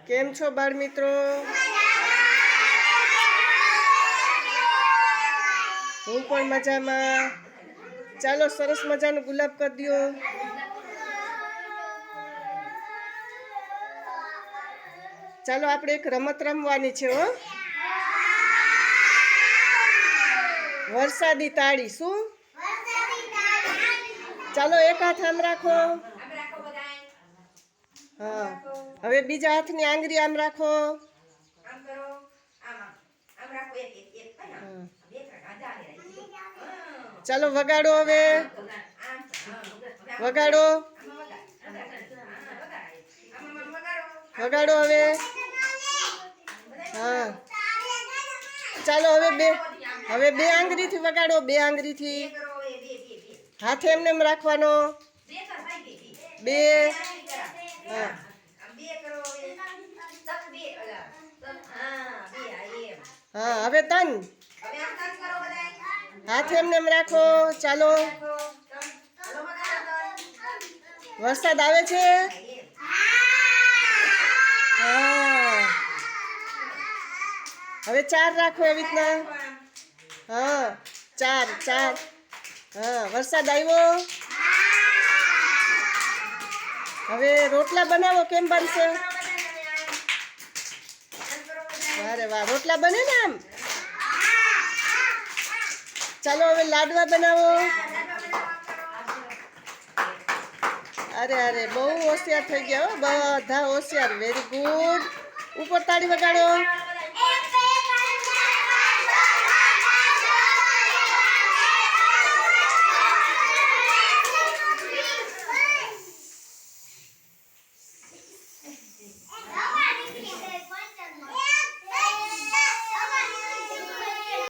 કેમ છો બાળ મિત્રો? હું પણ મજામાં. ચાલો સરસ મજાનું ગુલાબ કરી દો. ચાલો આપણે એક રમત રમવાની છે હો. વરસાદી તાળી. શું? ચાલો એક હાથ આમ રાખો. હા, હવે બીજા હાથની આંગળી આમ રાખો. ચાલો વગાડો હવે. વગાડો. વગાડો હવે. હા, ચાલો હવે બે આંગળીથી વગાડો. બે આંગળીથી હાથ એમને એમ રાખવાનો. બે. હા, હા, હવે તન હાથ એમને એમ રાખો. ચાલો, વરસાદ આવે છે. હા, હવે ચાર રાખો એવી રીતના. હા, ચાર. હા, વરસાદ આવ્યો. હવે રોટલા બનાવો. કેમ બનશે? વારે વાહ, રોટલા બને ને આમ. ચાલો હવે લાડવા બનાવો. અરે બહુ હોશિયાર થઈ ગયા હો. બધા હોશિયાર. Very good. ઉપર તાળી વગાડો.